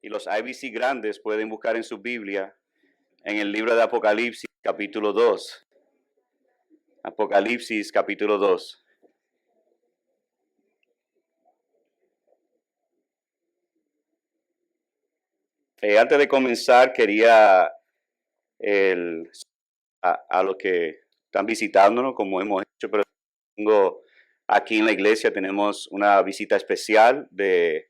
Y los IBC grandes pueden buscar en su Biblia, en el libro de Apocalipsis, capítulo 2. Apocalipsis, capítulo 2. Antes de comenzar, quería a los que están visitándonos, como hemos hecho, pero tengo aquí en la iglesia, tenemos una visita especial de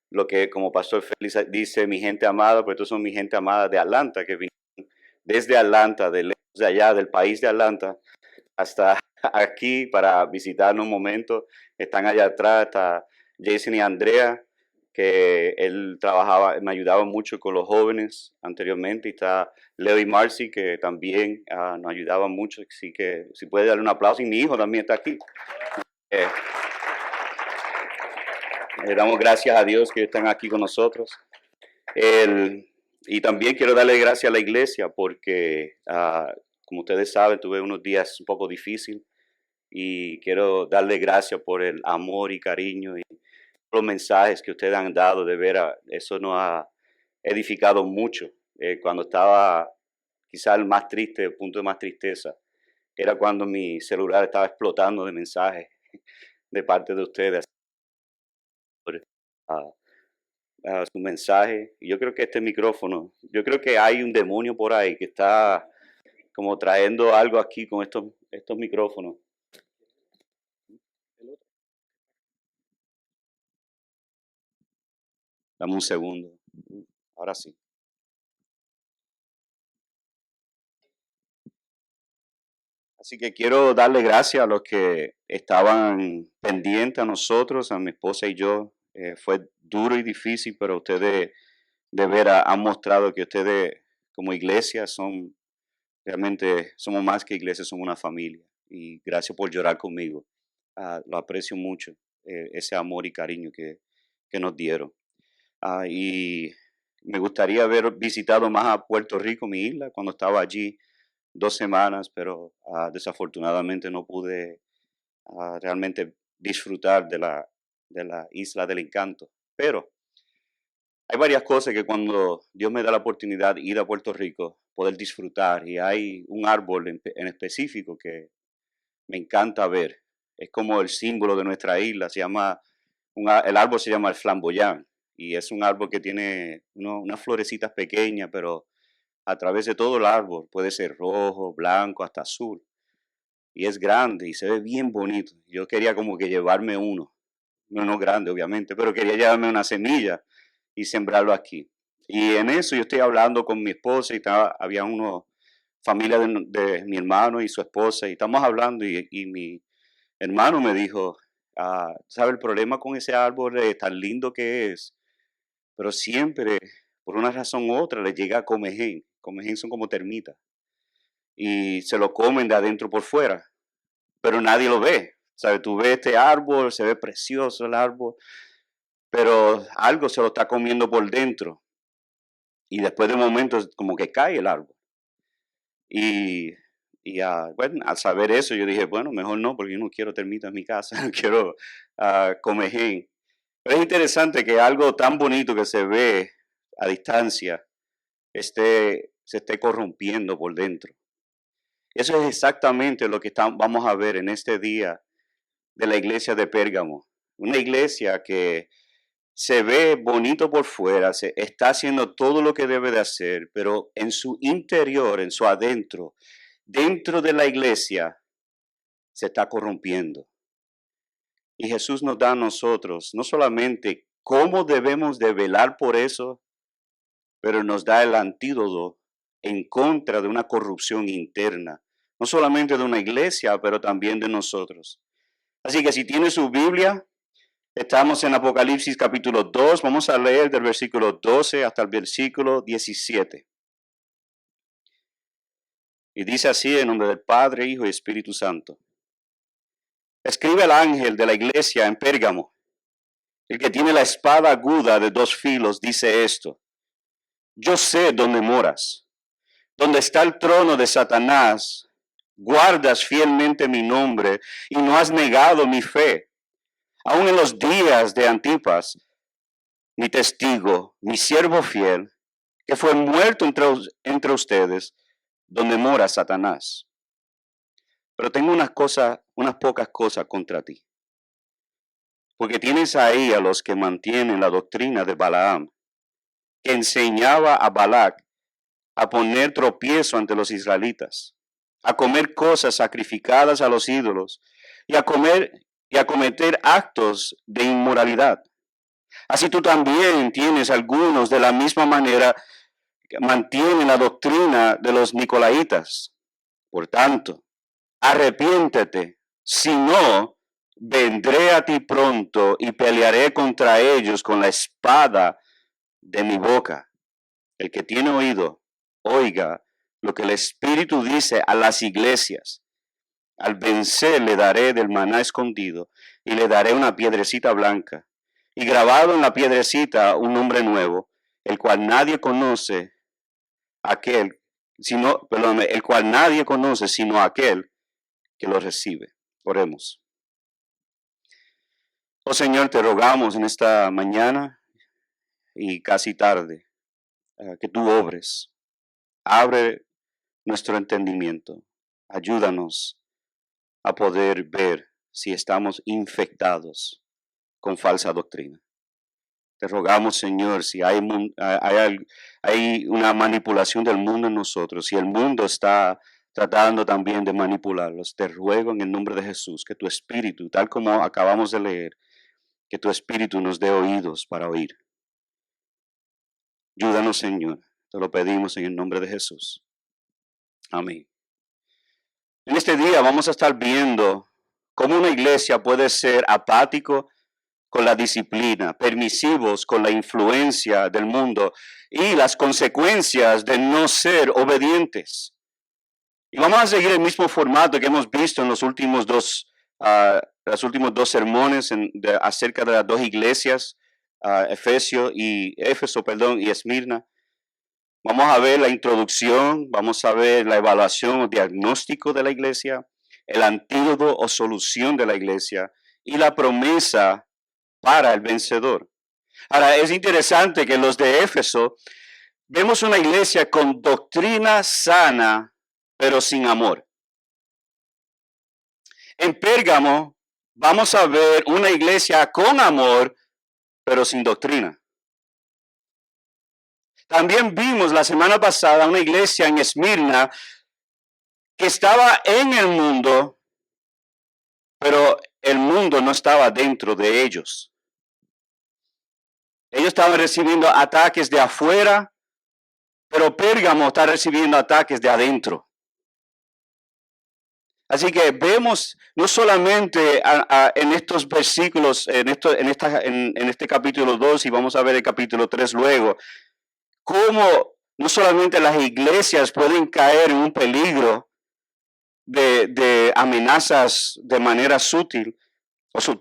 lo que, como Pastor Félix dice, mi gente amada, pues estos son mi gente amada de Atlanta, que vinieron desde Atlanta, de lejos de allá, del país de Atlanta, hasta aquí para visitarnos un momento. Están allá atrás, está Jason y Andrea, que él trabajaba, me ayudaba mucho con los jóvenes anteriormente, y está Leo y Marcy, que también nos ayudaban mucho, así que si puede darle un aplauso, y mi hijo también está aquí. Eh, Le damos gracias a Dios que están aquí con nosotros. Y también quiero darle gracias a la iglesia porque, como ustedes saben, tuve unos días un poco difíciles y quiero darle gracias por el amor y cariño y los mensajes que ustedes han dado. De veras, eso nos ha edificado mucho. Cuando estaba quizás el más triste, el punto de más tristeza, era cuando mi celular estaba explotando de mensajes de parte de ustedes. Su mensaje. Y yo creo que este micrófono, yo creo que hay un demonio por ahí que está como trayendo algo aquí con estos micrófonos. Dame un segundo. Ahora sí. Así que quiero darle gracias a los que estaban pendientes a nosotros, a mi esposa y yo. Fue duro y difícil, pero ustedes de veras han mostrado que ustedes como iglesia son realmente, somos más que iglesia, somos una familia. Y gracias por llorar conmigo. Lo aprecio mucho, ese amor y cariño que nos dieron. Y me gustaría haber visitado más a Puerto Rico, mi isla, cuando estaba allí 2 semanas, pero desafortunadamente no pude realmente disfrutar de la isla del encanto. Pero hay varias cosas que cuando Dios me da la oportunidad de ir a Puerto Rico, poder disfrutar. Y hay un árbol en específico que me encanta ver. Es como el símbolo de nuestra isla. El árbol se llama el flamboyán. Y es un árbol que tiene unas florecitas pequeñas, pero a través de todo el árbol puede ser rojo, blanco, hasta azul. Y es grande y se ve bien bonito. Yo quería como que llevarme uno. No grande, obviamente, pero quería llevarme una semilla y sembrarlo aquí. Y en eso yo estoy hablando con mi esposa y había una familia de mi hermano y su esposa y estamos hablando y mi hermano me dijo, ¿sabe el problema con ese árbol tan lindo que es? Pero siempre, por una razón u otra, le llega a comején. Comején son como termitas y se lo comen de adentro por fuera, pero nadie lo ve. ¿Sabe? Tú ves este árbol, se ve precioso el árbol, pero algo se lo está comiendo por dentro. Y después de un momento como que cae el árbol. Y, bueno, al saber eso yo dije, bueno, mejor no, porque yo no quiero termitas en mi casa, no quiero comején. Pero es interesante que algo tan bonito que se ve a distancia se esté corrompiendo por dentro. Eso es exactamente lo que vamos a ver en este día de la iglesia de Pérgamo. Una iglesia que se ve bonito por fuera, se está haciendo todo lo que debe de hacer, pero en su interior, en su adentro, dentro de la iglesia, se está corrompiendo. Y Jesús nos da a nosotros no solamente cómo debemos de velar por eso, pero nos da el antídoto en contra de una corrupción interna, no solamente de una iglesia, pero también de nosotros. Así que si tiene su Biblia, estamos en Apocalipsis capítulo 2, vamos a leer del versículo 12 hasta el versículo 17. Y dice así en nombre del Padre, Hijo y Espíritu Santo. Escribe al ángel de la iglesia en Pérgamo, el que tiene la espada aguda de 2 filos, dice esto. Yo sé dónde moras, donde está el trono de Satanás. Guardas fielmente mi nombre y no has negado mi fe. Aun en los días de Antipas, mi testigo, mi siervo fiel, que fue muerto entre ustedes, donde mora Satanás. Pero tengo unas pocas cosas contra ti. Porque tienes ahí a los que mantienen la doctrina de Balaam, que enseñaba a Balac a poner tropiezo ante los israelitas, a comer cosas sacrificadas a los ídolos y a cometer actos de inmoralidad. Así tú también tienes algunos de la misma manera que mantienen la doctrina de los nicolaitas. Por tanto, arrepiéntete, si no, vendré a ti pronto y pelearé contra ellos con la espada de mi boca. El que tiene oído, oiga lo que el Espíritu dice a las iglesias. Al vencer le daré del maná escondido y le daré una piedrecita blanca. Y grabado en la piedrecita un nombre nuevo, el cual nadie conoce el cual nadie conoce sino aquel que lo recibe. Oremos. Oh Señor, te rogamos en esta mañana y casi tarde que tú obres. Abre nuestro entendimiento. Ayúdanos a poder ver si estamos infectados con falsa doctrina. Te rogamos, Señor, si hay una manipulación del mundo en nosotros, si el mundo está tratando también de manipularlos, te ruego en el nombre de Jesús que tu espíritu, tal como acabamos de leer, que tu espíritu nos dé oídos para oír. Ayúdanos, Señor, te lo pedimos en el nombre de Jesús. Amén. En este día vamos a estar viendo cómo una iglesia puede ser apático con la disciplina, permisivos con la influencia del mundo y las consecuencias de no ser obedientes. Y vamos a seguir el mismo formato que hemos visto en los últimos dos sermones acerca de las dos iglesias, Éfeso y Esmirna. Vamos a ver la introducción, vamos a ver la evaluación o diagnóstico de la iglesia, el antídoto o solución de la iglesia y la promesa para el vencedor. Ahora, es interesante que los de Éfeso vemos una iglesia con doctrina sana, pero sin amor. En Pérgamo vamos a ver una iglesia con amor, pero sin doctrina. También vimos la semana pasada una iglesia en Esmirna que estaba en el mundo, pero el mundo no estaba dentro de ellos. Ellos estaban recibiendo ataques de afuera, pero Pérgamo está recibiendo ataques de adentro. Así que vemos no solamente en estos versículos, en este capítulo 2, y vamos a ver el capítulo 3 luego, cómo no solamente las iglesias pueden caer en un peligro de amenazas de manera sutil, pero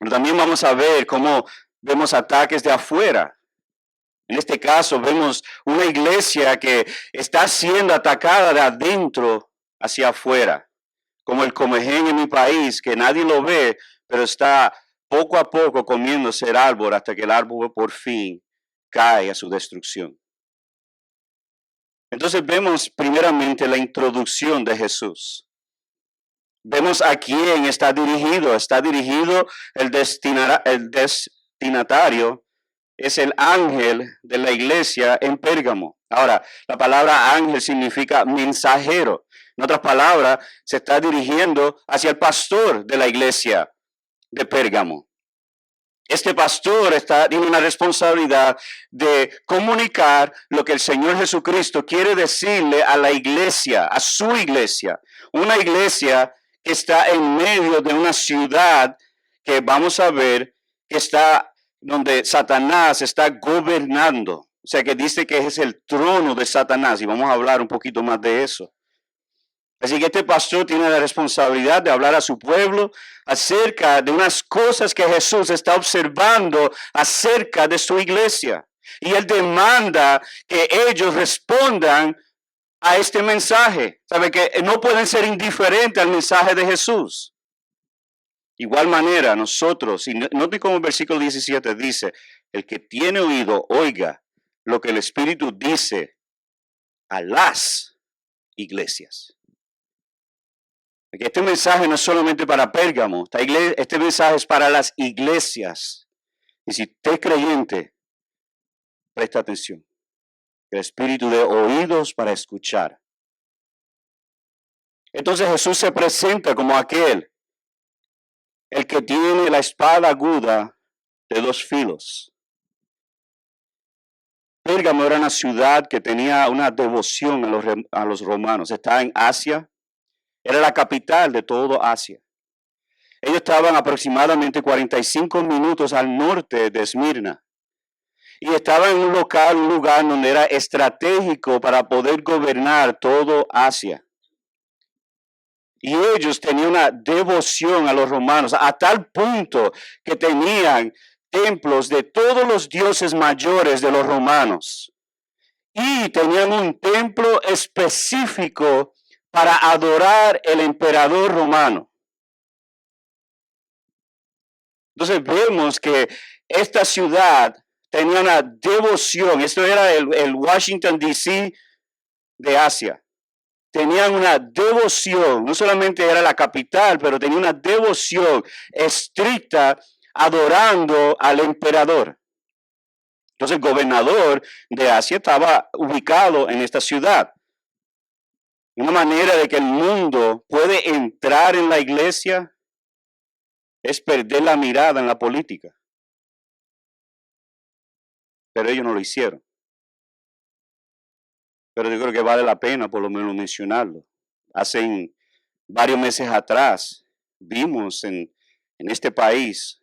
también vamos a ver cómo vemos ataques de afuera. En este caso vemos una iglesia que está siendo atacada de adentro hacia afuera, como el comején en mi país, que nadie lo ve, pero está poco a poco comiéndose el árbol hasta que el árbol por fin cae a su destrucción. Entonces vemos primeramente la introducción de Jesús. Vemos a quién está dirigido. Está dirigido el destinatario, es el ángel de la iglesia en Pérgamo. Ahora, la palabra ángel significa mensajero. En otras palabras, se está dirigiendo hacia el pastor de la iglesia de Pérgamo. Este pastor tiene una responsabilidad de comunicar lo que el Señor Jesucristo quiere decirle a la iglesia, a su iglesia. Una iglesia que está en medio de una ciudad que vamos a ver que está donde Satanás está gobernando. O sea que dice que es el trono de Satanás y vamos a hablar un poquito más de eso. Así que este pastor tiene la responsabilidad de hablar a su pueblo acerca de unas cosas que Jesús está observando acerca de su iglesia. Y él demanda que ellos respondan a este mensaje. Sabe que no pueden ser indiferentes al mensaje de Jesús. Igual manera, nosotros, y note como el versículo 17 dice, el que tiene oído, oiga lo que el Espíritu dice a las iglesias. Porque este mensaje no es solamente para Pérgamo, este mensaje es para las iglesias. Y si usted es creyente, presta atención. El Espíritu de oídos para escuchar. Entonces Jesús se presenta como aquel, el que tiene la espada aguda de dos filos. Pérgamo era una ciudad que tenía una devoción a los romanos. Está en Asia. Era la capital de todo Asia. Ellos estaban aproximadamente 45 minutos al norte de Esmirna. Y estaban en un lugar donde era estratégico para poder gobernar todo Asia. Y ellos tenían una devoción a los romanos, a tal punto que tenían templos de todos los dioses mayores de los romanos. Y tenían un templo específico para adorar el emperador romano. Entonces vemos que esta ciudad tenía una devoción. Esto era el Washington, D.C. de Asia. Tenían una devoción, no solamente era la capital, pero tenía una devoción estricta adorando al emperador. Entonces el gobernador de Asia estaba ubicado en esta ciudad. Una manera de que el mundo puede entrar en la iglesia es perder la mirada en la política. Pero ellos no lo hicieron. Pero yo creo que vale la pena por lo menos mencionarlo. Hace varios meses atrás vimos en este país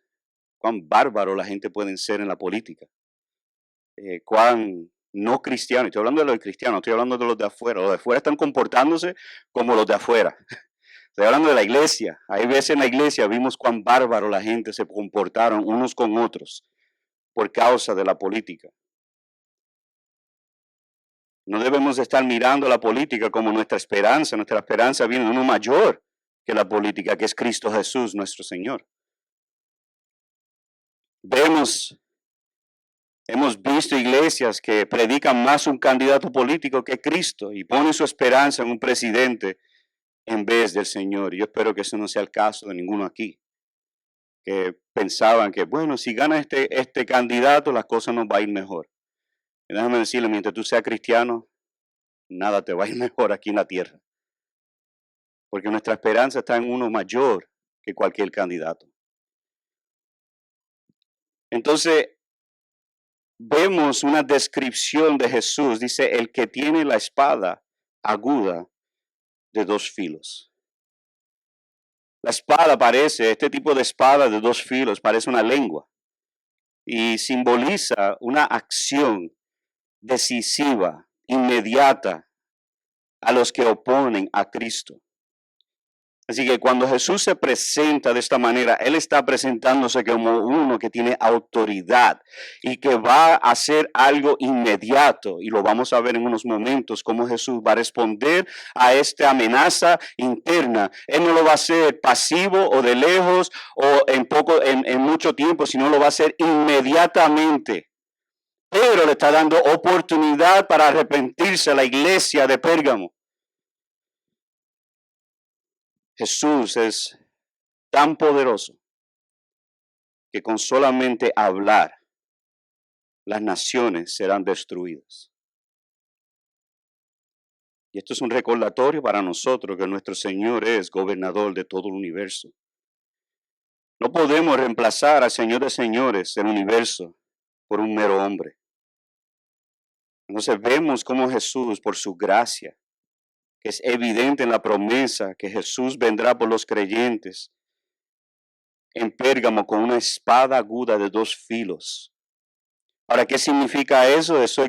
cuán bárbaro la gente puede ser en la política. Cuán no cristiano. Estoy hablando de los cristianos, estoy hablando de los de afuera. Los de afuera están comportándose como los de afuera. Estoy hablando de la iglesia. Hay veces en la iglesia vimos cuán bárbaro la gente se comportaron unos con otros por causa de la política. No debemos estar mirando la política como nuestra esperanza. Nuestra esperanza viene de uno mayor que la política, que es Cristo Jesús, nuestro Señor. Hemos visto iglesias que predican más un candidato político que Cristo y ponen su esperanza en un presidente en vez del Señor. Yo espero que eso no sea el caso de ninguno aquí, que pensaban que, bueno, si gana este candidato, las cosas nos va a ir mejor. Y déjame decirle, mientras tú seas cristiano, nada te va a ir mejor aquí en la tierra. Porque nuestra esperanza está en uno mayor que cualquier candidato. Entonces, vemos una descripción de Jesús. Dice, el que tiene la espada aguda de dos filos. La espada este tipo de espada de dos filos parece una lengua. Y simboliza una acción decisiva, inmediata, a los que oponen a Cristo. Así que cuando Jesús se presenta de esta manera, Él está presentándose como uno que tiene autoridad y que va a hacer algo inmediato. Y lo vamos a ver en unos momentos, cómo Jesús va a responder a esta amenaza interna. Él no lo va a hacer pasivo o de lejos o en mucho tiempo, sino lo va a hacer inmediatamente. Pedro le está dando oportunidad para arrepentirse a la iglesia de Pérgamo. Jesús es tan poderoso que con solamente hablar, las naciones serán destruidas. Y esto es un recordatorio para nosotros que nuestro Señor es gobernador de todo el universo. No podemos reemplazar al Señor de señores del universo por un mero hombre. Entonces vemos cómo Jesús, por su gracia, que es evidente en la promesa que Jesús vendrá por los creyentes en Pérgamo con una espada aguda de dos filos. Ahora, ¿qué significa eso? Eso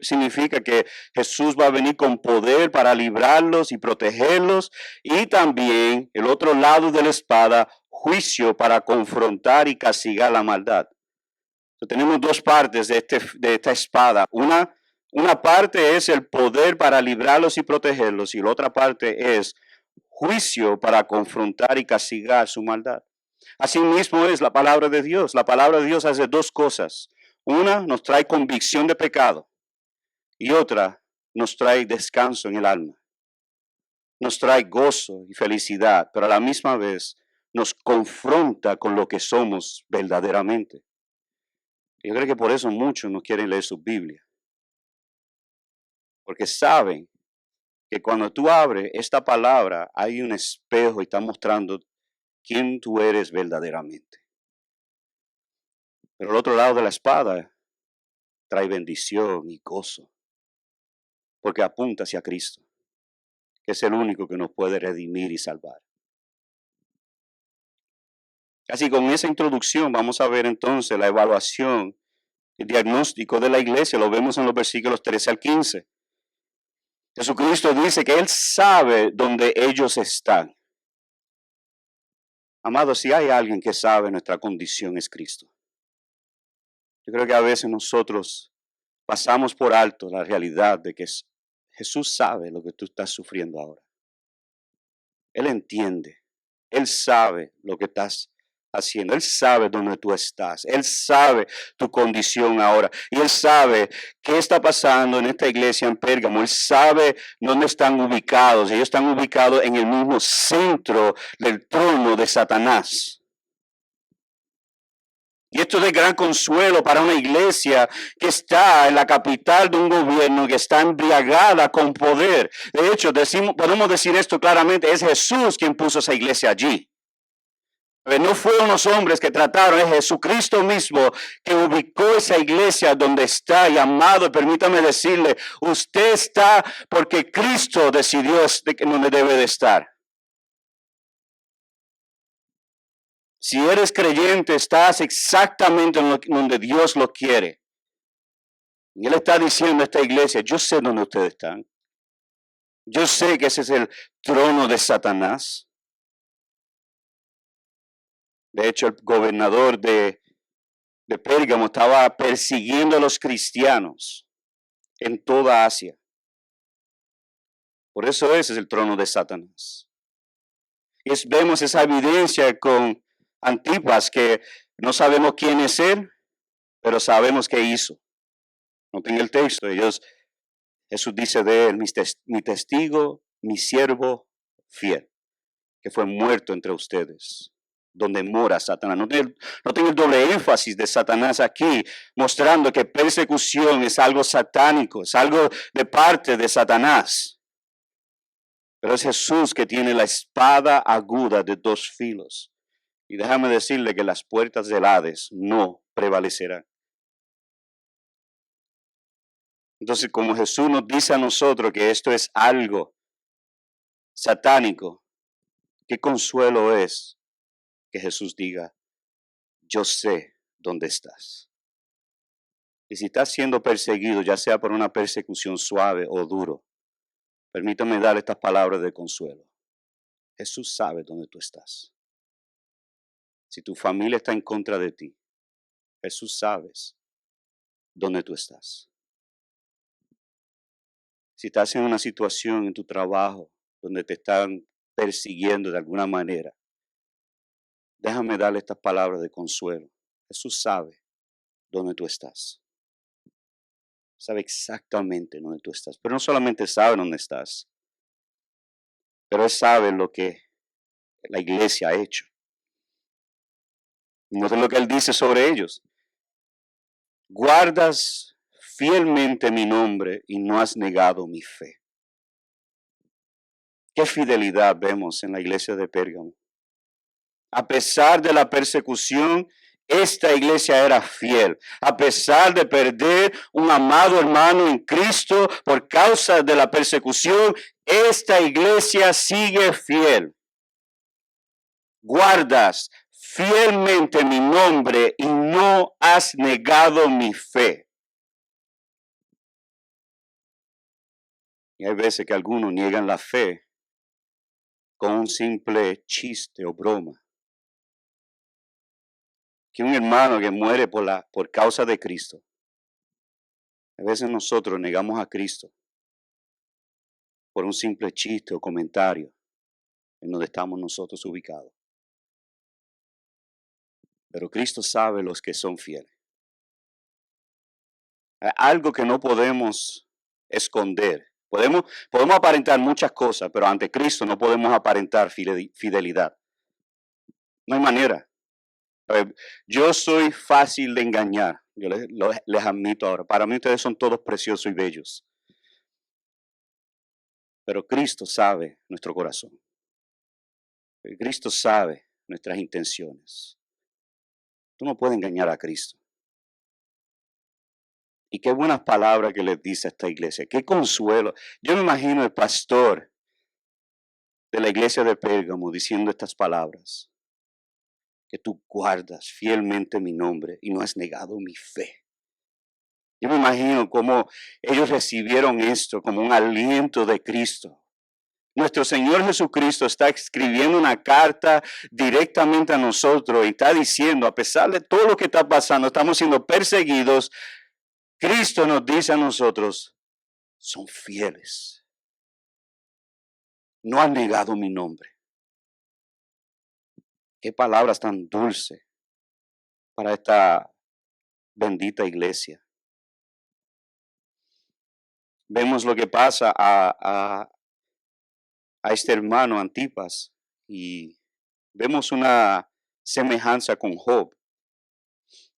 significa que Jesús va a venir con poder para librarlos y protegerlos, y también el otro lado de la espada, juicio para confrontar y castigar la maldad. Entonces, tenemos dos partes de esta espada. Una parte es el poder para librarlos y protegerlos, y la otra parte es juicio para confrontar y castigar su maldad. Asimismo es la palabra de Dios. La palabra de Dios hace dos cosas. Una nos trae convicción de pecado y otra nos trae descanso en el alma. Nos trae gozo y felicidad, pero a la misma vez nos confronta con lo que somos verdaderamente. Yo creo que por eso muchos no quieren leer su Biblia, porque saben que cuando tú abres esta palabra hay un espejo y está mostrando quién tú eres verdaderamente. Pero el otro lado de la espada trae bendición y gozo, porque apunta hacia Cristo, que es el único que nos puede redimir y salvar. Así con esa introducción vamos a ver entonces la evaluación, el diagnóstico de la iglesia, lo vemos en los versículos 13 al 15. Jesucristo dice que Él sabe dónde ellos están. Amados, si hay alguien que sabe nuestra condición es Cristo. Yo creo que a veces nosotros pasamos por alto la realidad de que Jesús sabe lo que tú estás sufriendo ahora. Él entiende, Él sabe lo que estás haciendo, Él sabe dónde tú estás, Él sabe tu condición ahora y Él sabe qué está pasando en esta iglesia en Pérgamo, Él sabe dónde están ubicados, ellos están ubicados en el mismo centro del trono de Satanás. Y esto es de gran consuelo para una iglesia que está en la capital de un gobierno que está embriagada con poder. De hecho, podemos decir esto claramente, es Jesús quien puso esa iglesia allí. No fueron los hombres que trataron, es Jesucristo mismo que ubicó esa iglesia donde está. Y amado, permítame decirle, usted está porque Cristo decidió donde debe de estar. Si eres creyente, estás exactamente donde Dios lo quiere. Y Él está diciendo a esta iglesia, yo sé dónde ustedes están. Yo sé que ese es el trono de Satanás. De hecho, el gobernador de Pérgamo estaba persiguiendo a los cristianos en toda Asia. Por eso ese es el trono de Satanás. Y vemos esa evidencia con Antipas, que no sabemos quién es él, pero sabemos qué hizo. Noten el texto, Jesús dice de él, mi testigo, mi siervo fiel, que fue muerto entre ustedes, donde mora Satanás. Noten el doble énfasis de Satanás aquí, mostrando que persecución es algo satánico, es algo de parte de Satanás. Pero es Jesús que tiene la espada aguda de dos filos. Y déjame decirle que las puertas del Hades no prevalecerán. Entonces, como Jesús nos dice a nosotros que esto es algo satánico, qué consuelo es que Jesús diga, yo sé dónde estás. Y si estás siendo perseguido, ya sea por una persecución suave o duro, permítame dar estas palabras de consuelo. Jesús sabe dónde tú estás. Si tu familia está en contra de ti, Jesús sabe dónde tú estás. Si estás en una situación en tu trabajo donde te están persiguiendo de alguna manera, déjame darle estas palabras de consuelo. Jesús sabe dónde tú estás. Sabe exactamente dónde tú estás. Pero no solamente sabe dónde estás, pero Él sabe lo que la iglesia ha hecho. Noten lo que Él dice sobre ellos. Guardas fielmente mi nombre y no has negado mi fe. ¿Qué fidelidad vemos en la iglesia de Pérgamo? A pesar de la persecución, esta iglesia era fiel. A pesar de perder un amado hermano en Cristo por causa de la persecución, esta iglesia sigue fiel. Guardas fielmente mi nombre y no has negado mi fe. Y hay veces que algunos niegan la fe con un simple chiste o broma. Que un hermano que muere por causa de Cristo. A veces nosotros negamos a Cristo por un simple chiste o comentario en donde estamos nosotros ubicados. pero Cristo sabe los que son fieles. Algo que no podemos esconder. Podemos aparentar muchas cosas, pero ante Cristo no podemos aparentar fidelidad. No hay manera. Yo soy fácil de engañar. Yo les admito ahora. Para mí ustedes son todos preciosos y bellos. Pero Cristo sabe nuestro corazón. Cristo sabe nuestras intenciones. Tú no puedes engañar a Cristo. Y qué buenas palabras que les dice a esta iglesia. Qué consuelo. Yo me imagino el pastor de la iglesia de Pérgamo diciendo estas palabras. Que tú guardas fielmente mi nombre y no has negado mi fe. Yo me imagino cómo ellos recibieron esto como un aliento de Cristo. Nuestro Señor Jesucristo está escribiendo una carta directamente a nosotros y está diciendo, a pesar de todo lo que está pasando, estamos siendo perseguidos, Cristo nos dice a nosotros, son fieles. No han negado mi nombre. Qué palabras tan dulces para esta bendita iglesia. Vemos lo que pasa a este hermano Antipas y vemos una semejanza con Job.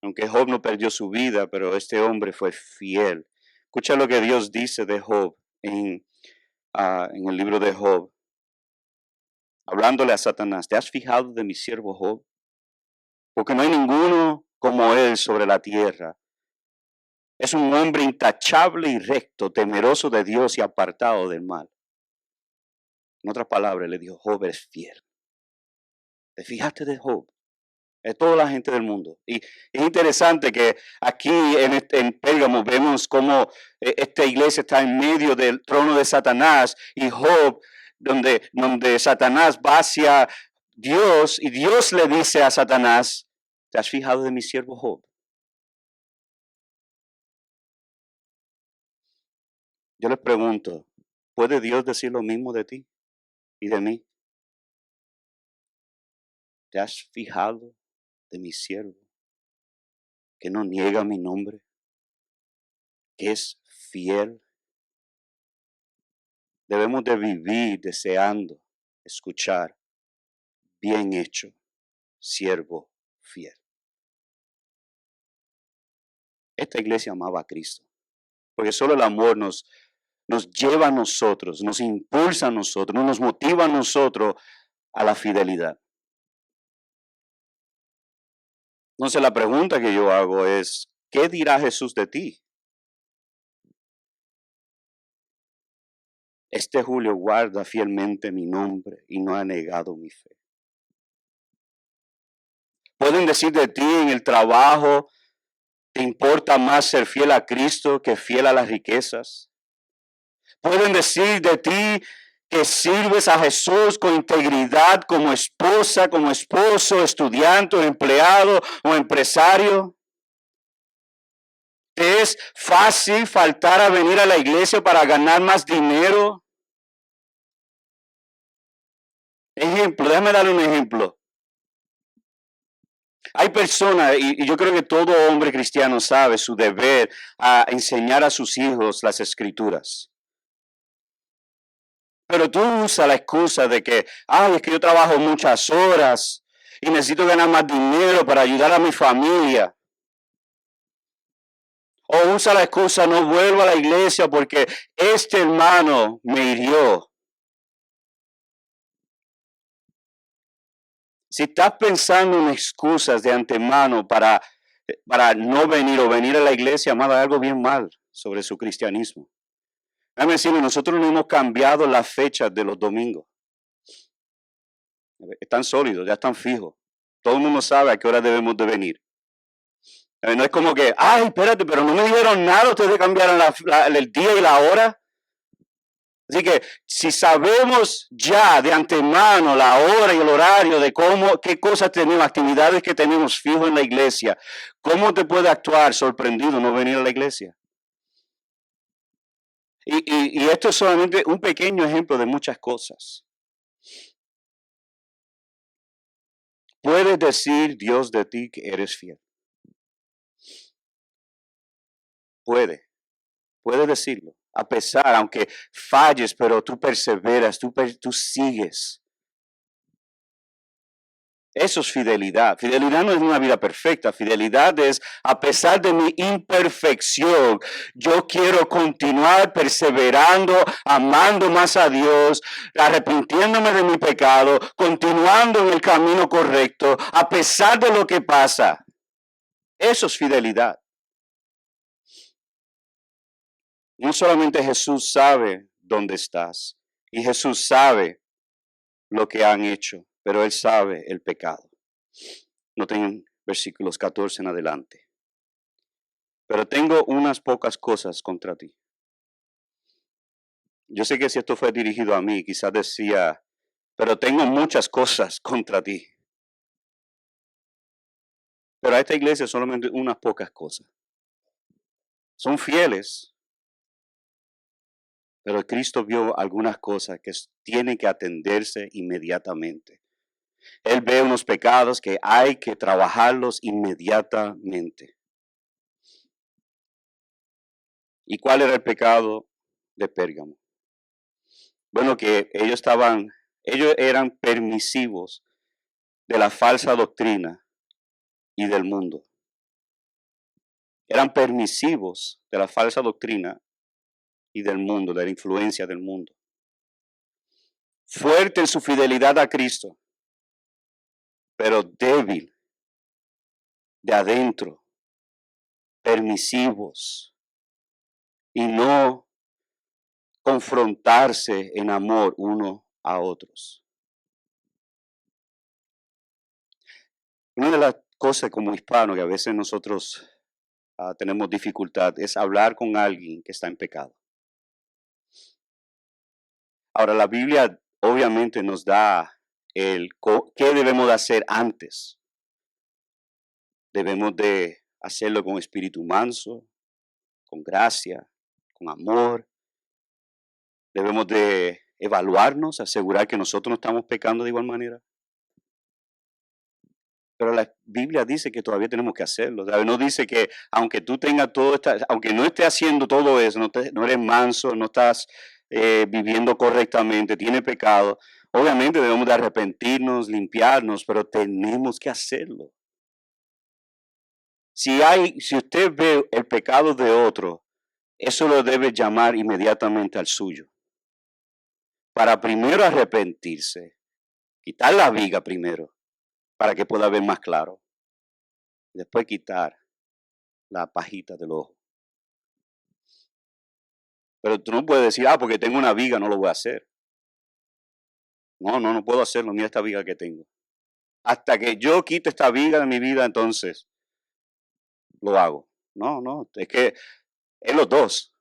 Aunque Job no perdió su vida, pero este hombre fue fiel. Escucha lo que Dios dice de Job en el libro de Job. Hablándole a Satanás, ¿te has fijado de mi siervo Job? Porque no hay ninguno como él sobre la tierra. Es un hombre intachable y recto, temeroso de Dios y apartado del mal. En otras palabras, le dijo, Job es fiel. ¿Te fijaste de Job? De toda la gente del mundo. Y es interesante que aquí en Pérgamo vemos cómo esta iglesia está en medio del trono de Satanás y Job, donde Satanás va hacia Dios y Dios le dice a Satanás, ¿te has fijado de mi siervo Job? Yo les pregunto, ¿puede Dios decir lo mismo de ti y de mí? ¿Te has fijado de mi siervo que no niega mi nombre, que es fiel? Debemos de vivir deseando escuchar, bien hecho, siervo fiel. Esta iglesia amaba a Cristo, porque solo el amor nos lleva a nosotros, nos impulsa a nosotros, nos motiva a nosotros a la fidelidad. Entonces la pregunta que yo hago es, ¿qué dirá Jesús de ti? Este Julio guarda fielmente mi nombre y no ha negado mi fe. Pueden decir de ti en el trabajo, ¿te importa más ser fiel a Cristo que fiel a las riquezas? Pueden decir de ti que sirves a Jesús con integridad como esposa, como esposo, estudiante, o empleado o empresario. ¿Te es fácil faltar a venir a la iglesia para ganar más dinero? Ejemplo, déjame darle un ejemplo. Hay personas, y yo creo que todo hombre cristiano sabe su deber a enseñar a sus hijos las escrituras. Pero tú usas la excusa de que, ay, es que yo trabajo muchas horas y necesito ganar más dinero para ayudar a mi familia. O usa la excusa, no vuelvo a la iglesia porque este hermano me hirió. Si estás pensando en excusas de antemano para no venir o venir a la iglesia, amado, hay algo bien mal sobre su cristianismo. Déjame decirle, nosotros no hemos cambiado las fechas de los domingos. Están sólidos, ya están fijos. Todo el mundo sabe a qué hora debemos de venir. No es como que, ay, espérate, pero no me dijeron nada, ustedes cambiaron el día y la hora. Así que si sabemos ya de antemano la hora y el horario de qué cosas tenemos, actividades que tenemos fijo en la iglesia, ¿cómo te puede actuar sorprendido no venir a la iglesia? Y esto es solamente un pequeño ejemplo de muchas cosas. Puede decir Dios de ti que eres fiel. Puede decirlo. A pesar, aunque falles, pero tú perseveras, tú sigues. Eso es fidelidad. Fidelidad no es una vida perfecta. Fidelidad es, a pesar de mi imperfección, yo quiero continuar perseverando, amando más a Dios, arrepintiéndome de mi pecado, continuando en el camino correcto, a pesar de lo que pasa. Eso es fidelidad. No solamente Jesús sabe dónde estás y Jesús sabe lo que han hecho, pero Él sabe el pecado. Noten versículos 14 en adelante. Pero tengo unas pocas cosas contra ti. Yo sé que si esto fue dirigido a mí, quizás decía, pero tengo muchas cosas contra ti. Pero a esta iglesia solamente unas pocas cosas. Son fieles, pero Cristo vio algunas cosas que tienen que atenderse inmediatamente. Él ve unos pecados que hay que trabajarlos inmediatamente. ¿Y cuál era el pecado de Pérgamo? Bueno, que ellos eran permisivos de la falsa doctrina y del mundo. Eran permisivos de la falsa doctrina y del mundo, de la influencia del mundo. Fuerte en su fidelidad a Cristo, pero débil de adentro, permisivos y no confrontarse en amor uno a otros. Una de las cosas como hispanos que a veces nosotros tenemos dificultad es hablar con alguien que está en pecado. Ahora, la Biblia obviamente nos da qué debemos de hacer antes. Debemos de hacerlo con espíritu manso, con gracia, con amor. Debemos de evaluarnos, asegurar que nosotros no estamos pecando de igual manera. Pero la Biblia dice que todavía tenemos que hacerlo. No dice que aunque tú tengas aunque no estés haciendo todo eso, no eres manso, no estás viviendo correctamente, tienes pecado. Obviamente debemos de arrepentirnos, limpiarnos, pero tenemos que hacerlo. Si usted ve el pecado de otro, eso lo debe llamar inmediatamente al suyo. Para primero arrepentirse, quitar la viga primero, para que pueda ver más claro. Después quitar la pajita del ojo. Pero tú no puedes decir, porque tengo una viga, no lo voy a hacer. No puedo hacerlo, mira esta viga que tengo. Hasta que yo quite esta viga de mi vida, entonces lo hago. No, es que es los dos.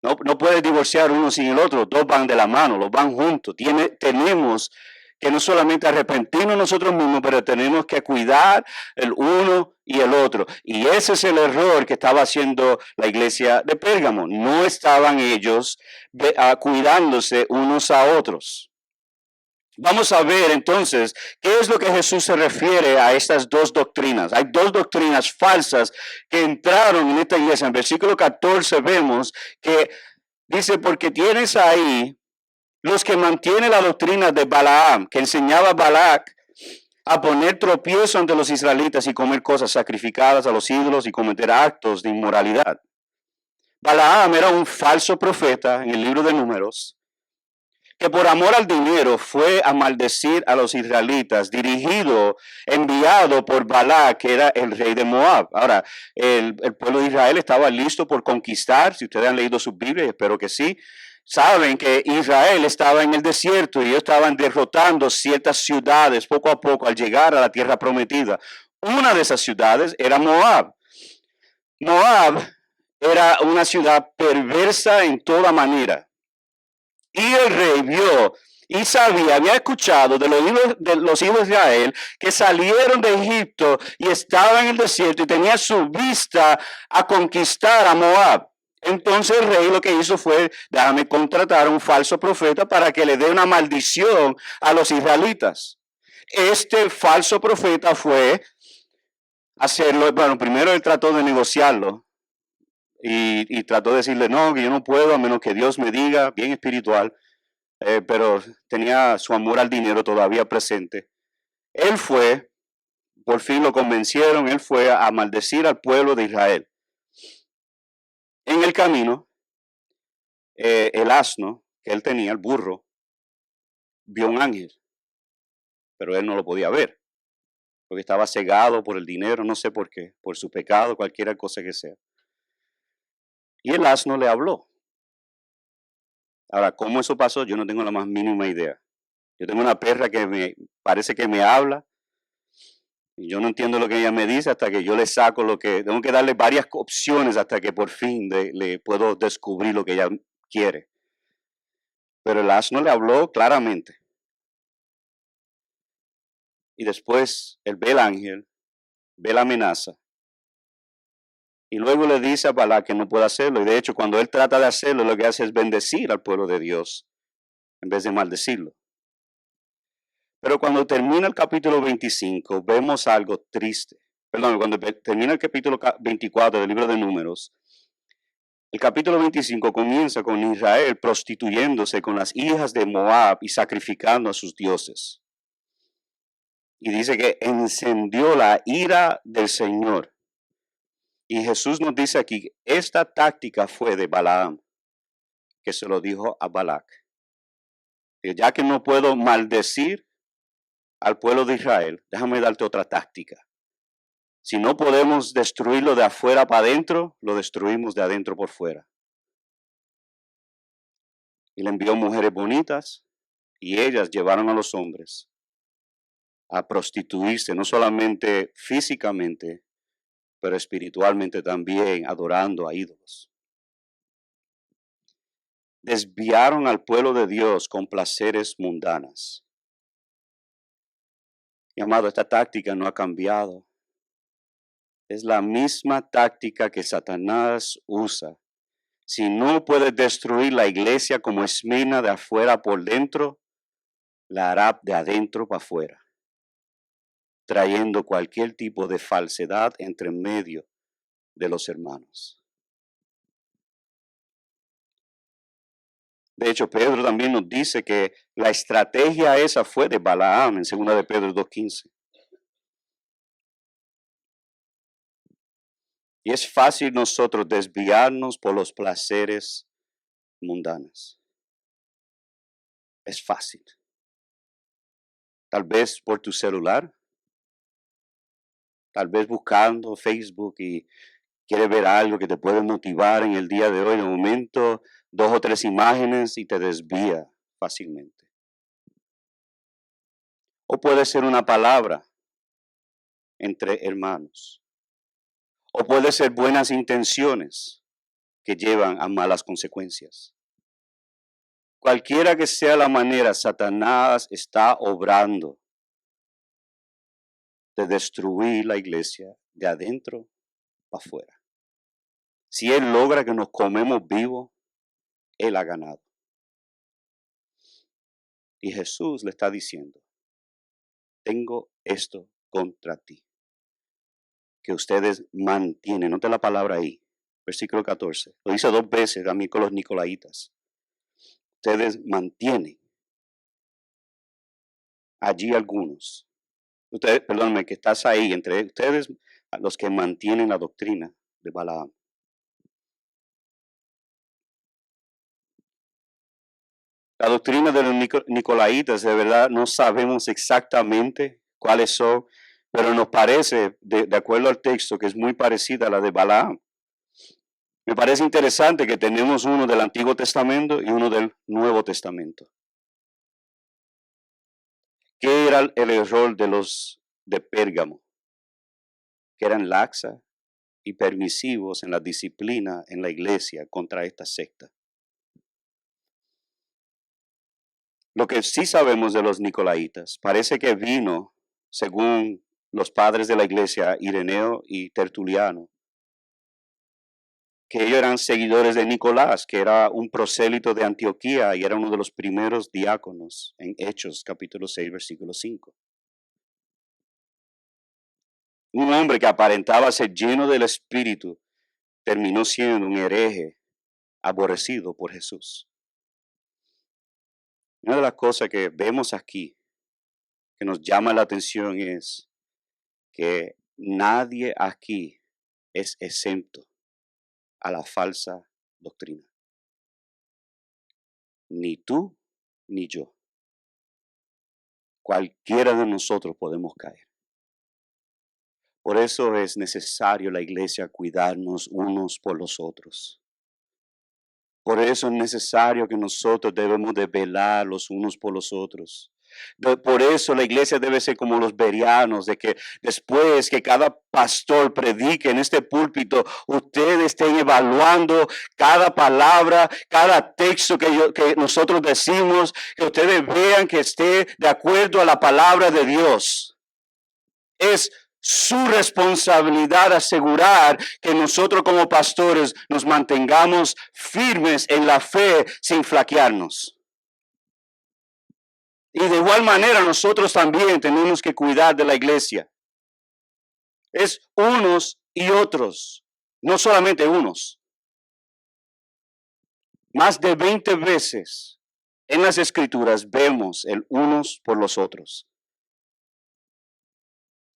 No puedes divorciar uno sin el otro, los dos van de la mano, los van juntos. Tenemos que no solamente arrepentirnos nosotros mismos, pero tenemos que cuidar el uno y el otro. Y ese es el error que estaba haciendo la iglesia de Pérgamo. No estaban ellos cuidándose unos a otros. Vamos a ver entonces qué es lo que Jesús se refiere a estas dos doctrinas. Hay dos doctrinas falsas que entraron en esta iglesia. En versículo 14 vemos que dice, porque tienes ahí los que mantienen la doctrina de Balaam, que enseñaba a Balac a poner tropiezo ante los israelitas y comer cosas sacrificadas a los ídolos y cometer actos de inmoralidad. Balaam era un falso profeta en el libro de Números, que por amor al dinero fue a maldecir a los israelitas, enviado por Balac, que era el rey de Moab. Ahora, el pueblo de Israel estaba listo por conquistar, si ustedes han leído sus Biblias, espero que sí, saben que Israel estaba en el desierto y ellos estaban derrotando ciertas ciudades poco a poco al llegar a la tierra prometida. Una de esas ciudades era Moab. Moab era una ciudad perversa en toda manera. Y el rey vio y había escuchado de los hijos de Israel que salieron de Egipto y estaban en el desierto y tenía su vista a conquistar a Moab. Entonces el rey lo que hizo fue, déjame contratar a un falso profeta para que le dé una maldición a los israelitas. este falso profeta fue a hacerlo. Bueno, primero él trató de negociarlo y trató de decirle, no, que yo no puedo a menos que Dios me diga, bien espiritual, pero tenía su amor al dinero todavía presente. Él fue, por fin lo convencieron, él fue a maldecir al pueblo de Israel. En el camino, el asno que él tenía, el burro, vio un ángel, pero él no lo podía ver, porque estaba cegado por el dinero, no sé por qué, por su pecado, cualquier cosa que sea. Y el asno le habló. Ahora, ¿cómo eso pasó? Yo no tengo la más mínima idea. Yo tengo una perra que me parece que me habla y yo no entiendo lo que ella me dice hasta que yo le saco lo que... Tengo que darle varias opciones hasta que por fin le puedo descubrir lo que ella quiere. Pero el asno le habló claramente. Y después él ve el ángel, ve la amenaza. Y luego le dice a Balac que no puede hacerlo. Y de hecho, cuando él trata de hacerlo, lo que hace es bendecir al pueblo de Dios en vez de maldecirlo. Pero cuando termina el capítulo 25, vemos algo triste. Perdón, cuando termina el capítulo 24 del libro de Números, el capítulo 25 comienza con Israel prostituyéndose con las hijas de Moab y sacrificando a sus dioses. Y dice que encendió la ira del Señor. Y Jesús nos dice aquí, esta táctica fue de Balaam, que se lo dijo a Balac. Ya que no puedo maldecir al pueblo de Israel, déjame darte otra táctica. Si no podemos destruirlo de afuera para adentro, lo destruimos de adentro por fuera. Y le envió mujeres bonitas y ellas llevaron a los hombres a prostituirse, no solamente físicamente, pero espiritualmente también, adorando a ídolos. Desviaron al pueblo de Dios con placeres mundanas. Mi amado, esta táctica no ha cambiado. Es la misma táctica que Satanás usa. Si no puedes destruir la iglesia como Esmirna de afuera por dentro, la hará de adentro para afuera, trayendo cualquier tipo de falsedad entre medio de los hermanos. De hecho, Pedro también nos dice que la estrategia esa fue de Balaam en 2 de Pedro 2:15. Y es fácil nosotros desviarnos por los placeres mundanos. Es fácil. Tal vez por tu celular, tal vez buscando Facebook y quieres ver algo que te puede motivar en el día de hoy. De momento, 2 o 3 imágenes y te desvía fácilmente. O puede ser una palabra entre hermanos. O puede ser buenas intenciones que llevan a malas consecuencias. Cualquiera que sea la manera, Satanás está obrando de destruir la iglesia de adentro para afuera. Si él logra que nos comemos vivos, él ha ganado. Y Jesús le está diciendo, tengo esto contra ti, que ustedes mantienen, nota la palabra ahí, versículo 14, lo dice 2 veces a mí con los nicolaitas, ustedes mantienen allí algunos, ustedes, perdóname, que estás ahí, entre ustedes, los que mantienen la doctrina de Balaam. La doctrina de los nicolaitas, de verdad, no sabemos exactamente cuáles son, pero nos parece, de acuerdo al texto, que es muy parecida a la de Balaam. Me parece interesante que tenemos uno del Antiguo Testamento y uno del Nuevo Testamento. ¿Qué era el error de los de Pérgamo? Que eran laxas y permisivos en la disciplina en la iglesia contra esta secta. Lo que sí sabemos de los nicolaitas, parece que vino, según los padres de la iglesia, Ireneo y Tertuliano, que ellos eran seguidores de Nicolás, que era un prosélito de Antioquía y era uno de los primeros diáconos en Hechos capítulo 6, versículo 5. Un hombre que aparentaba ser lleno del Espíritu terminó siendo un hereje aborrecido por Jesús. Una de las cosas que vemos aquí que nos llama la atención es que nadie aquí es exento a la falsa doctrina. Ni tú ni yo. Cualquiera de nosotros podemos caer. Por eso es necesario la iglesia cuidarnos unos por los otros. Por eso es necesario que nosotros debemos de velar los unos por los otros. Por eso la iglesia debe ser como los bereanos, de que después que cada pastor predique en este púlpito, ustedes estén evaluando cada palabra, cada texto que nosotros decimos, que ustedes vean que esté de acuerdo a la palabra de Dios. Es su responsabilidad asegurar que nosotros como pastores nos mantengamos firmes en la fe sin flaquearnos. Y de igual manera nosotros también tenemos que cuidar de la iglesia. Es unos y otros, no solamente unos. Más de 20 veces en las escrituras vemos el unos por los otros.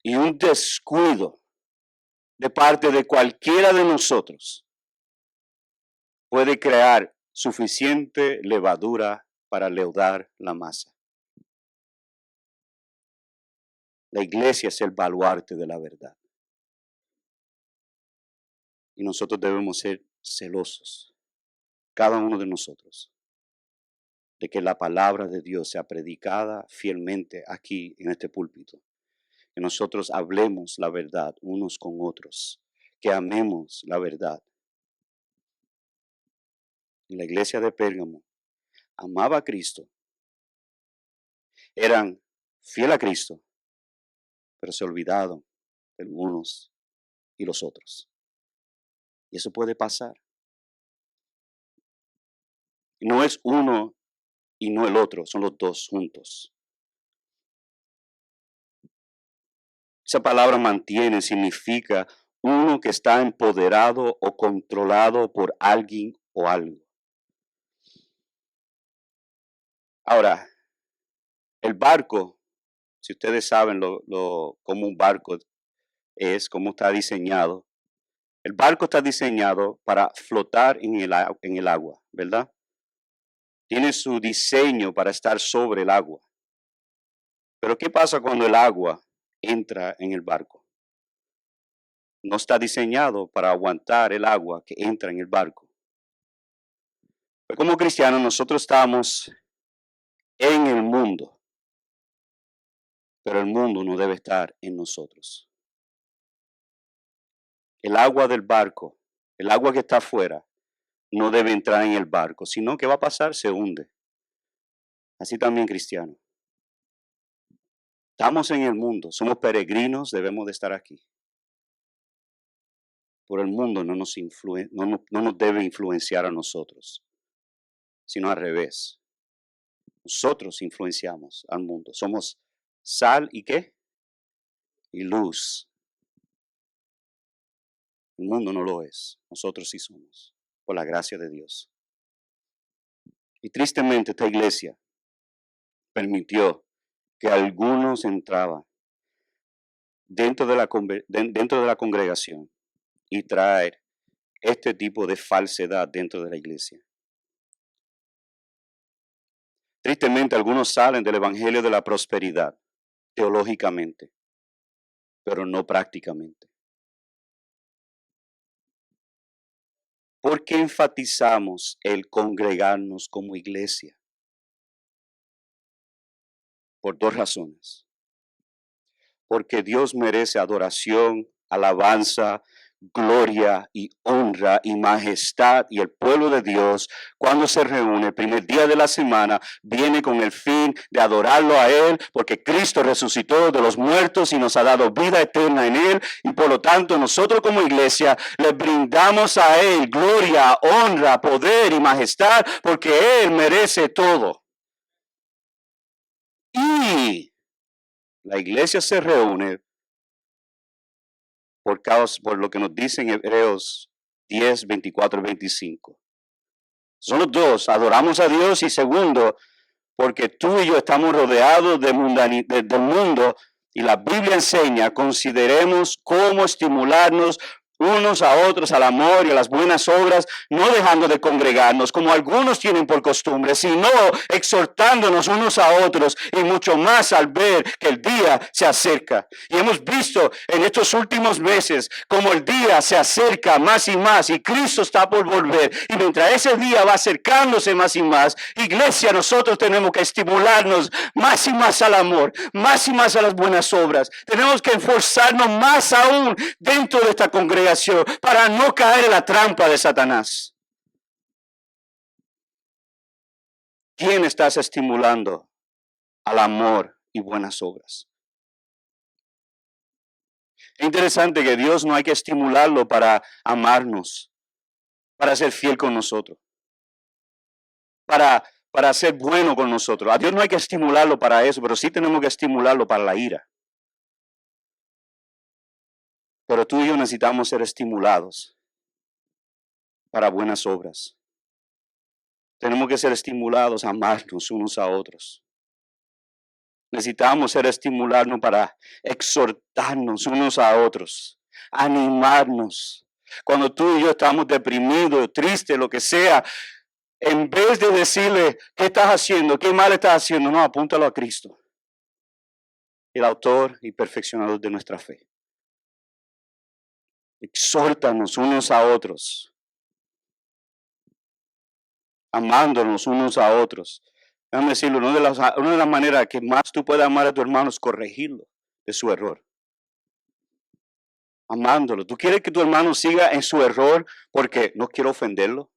Y un descuido de parte de cualquiera de nosotros puede crear suficiente levadura para leudar la masa. La iglesia es el baluarte de la verdad. Y nosotros debemos ser celosos, cada uno de nosotros, de que la palabra de Dios sea predicada fielmente aquí en este púlpito. Que nosotros hablemos la verdad unos con otros, que amemos la verdad. Y la iglesia de Pérgamo amaba a Cristo, eran fiel a Cristo, pero se olvidaron de unos y los otros. Y eso puede pasar. No es uno y no el otro, son los dos juntos. Esa palabra mantiene significa uno que está empoderado o controlado por alguien o algo. Ahora, el barco, si ustedes saben cómo un barco es, cómo está diseñado, el barco está diseñado para flotar en el agua, ¿verdad? Tiene su diseño para estar sobre el agua. Pero ¿qué pasa cuando el agua entra en el barco? No está diseñado para aguantar el agua que entra en el barco. Pero como cristianos nosotros estamos en el mundo, pero el mundo no debe estar en nosotros. El agua del barco, el agua que está afuera, no debe entrar en el barco, sino que va a pasar, se hunde. Así también cristiano. Estamos en el mundo, somos peregrinos, debemos de estar aquí. Pero el mundo no nos debe influenciar a nosotros, sino al revés. Nosotros influenciamos al mundo. Somos sal y ¿qué? Y luz. El mundo no lo es. Nosotros sí somos, por la gracia de Dios. Y tristemente esta iglesia permitió que algunos entraban dentro de la congregación y traer este tipo de falsedad dentro de la iglesia. Tristemente algunos salen del evangelio de la prosperidad teológicamente, pero no prácticamente. ¿Por qué enfatizamos el congregarnos como iglesia? Por dos razones. Porque Dios merece adoración, alabanza, gloria y honra y majestad. Y el pueblo de Dios, cuando se reúne el primer día de la semana, viene con el fin de adorarlo a Él, porque Cristo resucitó de los muertos y nos ha dado vida eterna en Él. Y por lo tanto, nosotros como iglesia le brindamos a Él gloria, honra, poder y majestad, porque Él merece todo. Y la iglesia se reúne por lo que nos dicen Hebreos 10, 24 y 25. Son los dos, adoramos a Dios, y segundo, porque tú y yo estamos rodeados del mundo, y la Biblia enseña, consideremos cómo estimularnos unos a otros al amor y a las buenas obras, no dejando de congregarnos como algunos tienen por costumbre, sino exhortándonos unos a otros, y mucho más al ver que el día se acerca. Y hemos visto en estos últimos meses como el día se acerca más y más, y Cristo está por volver, y mientras ese día va acercándose más y más, iglesia, nosotros tenemos que estimularnos más y más al amor, más y más a las buenas obras. Tenemos que esforzarnos más aún dentro de esta congregación para no caer en la trampa de Satanás. ¿Quién estás estimulando al amor y buenas obras? Es interesante que Dios no hay que estimularlo para amarnos, para ser fiel con nosotros, para ser bueno con nosotros. A Dios no hay que estimularlo para eso, pero sí tenemos que estimularlo para la ira. Pero tú y yo necesitamos ser estimulados para buenas obras. Tenemos que ser estimulados a amarnos unos a otros. Necesitamos ser estimulados para exhortarnos unos a otros, animarnos. Cuando tú y yo estamos deprimidos, tristes, lo que sea, en vez de decirle, ¿qué estás haciendo? ¿Qué mal estás haciendo? No, apúntalo a Cristo, el autor y perfeccionador de nuestra fe. Exhórtanos unos a otros, amándonos unos a otros. Déjame decirlo, una de las maneras que más tú puedes amar a tu hermano es corregirlo de su error. Amándolo. ¿Tú quieres que tu hermano siga en su error porque no quiero ofenderlo?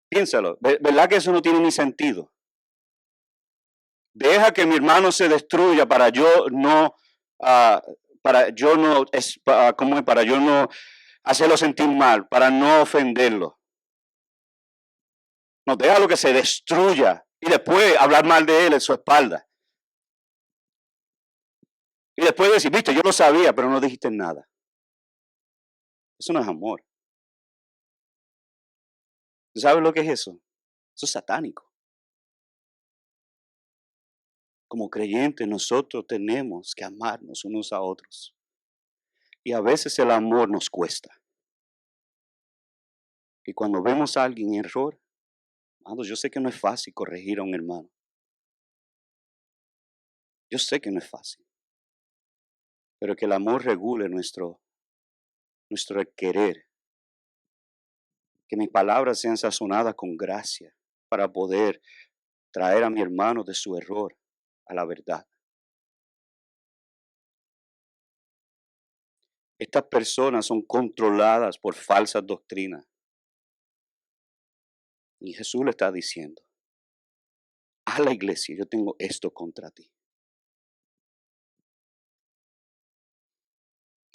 Piénsalo. ¿Verdad que eso no tiene ni sentido? Deja que mi hermano se destruya para yo no, para yo no hacerlo sentir mal, para no ofenderlo. No, déjalo que se destruya y después hablar mal de él en su espalda. Y después decir, viste, yo lo sabía, pero no dijiste nada. Eso no es amor. ¿Tú sabes lo que es eso? Eso es satánico. Como creyentes nosotros tenemos que amarnos unos a otros. Y a veces el amor nos cuesta. Y cuando vemos a alguien en error, yo sé que no es fácil corregir a un hermano. Yo sé que no es fácil. Pero que el amor regule nuestro querer. Que mis palabras sean sazonadas con gracia para poder traer a mi hermano de su error a la verdad. Estas personas son controladas por falsas doctrinas. Y Jesús le está diciendo a la iglesia, yo tengo esto contra ti.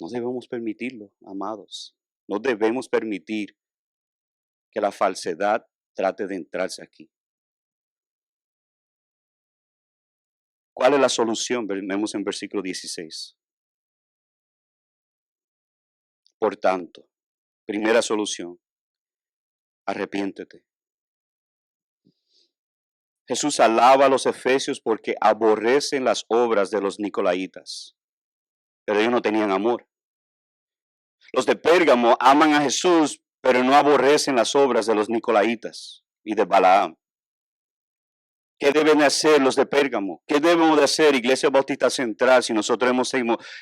No debemos permitirlo, amados. No debemos permitir que la falsedad trate de entrarse aquí. ¿Cuál es la solución? Vemos en versículo 16. Por tanto, primera solución, arrepiéntete. Jesús alaba a los efesios porque aborrecen las obras de los nicolaítas, pero ellos no tenían amor. Los de Pérgamo aman a Jesús, pero no aborrecen las obras de los nicolaítas y de Balaam. ¿Qué deben hacer los de Pérgamo? ¿Qué debemos de hacer, Iglesia Bautista Central, si nosotros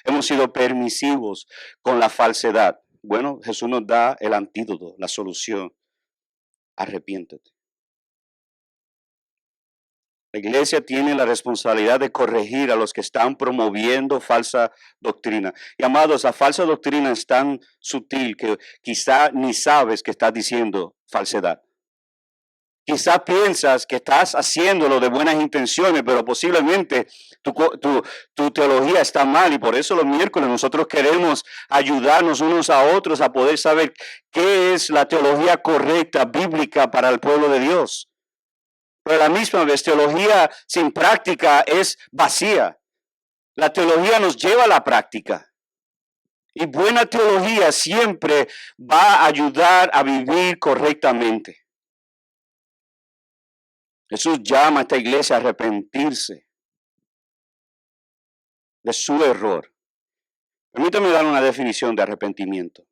hemos sido permisivos con la falsedad? Bueno, Jesús nos da el antídoto, la solución. Arrepiéntete. La iglesia tiene la responsabilidad de corregir a los que están promoviendo falsa doctrina. Y amados, la falsa doctrina es tan sutil que quizá ni sabes que estás diciendo falsedad. Quizá piensas que estás haciéndolo de buenas intenciones, pero posiblemente tu teología está mal, y por eso los miércoles nosotros queremos ayudarnos unos a otros a poder saber qué es la teología correcta, bíblica para el pueblo de Dios. Pero a la misma vez, teología sin práctica es vacía. La teología nos lleva a la práctica. Y buena teología siempre va a ayudar a vivir correctamente. Jesús llama a esta iglesia a arrepentirse de su error. Permítame dar una definición de arrepentimiento.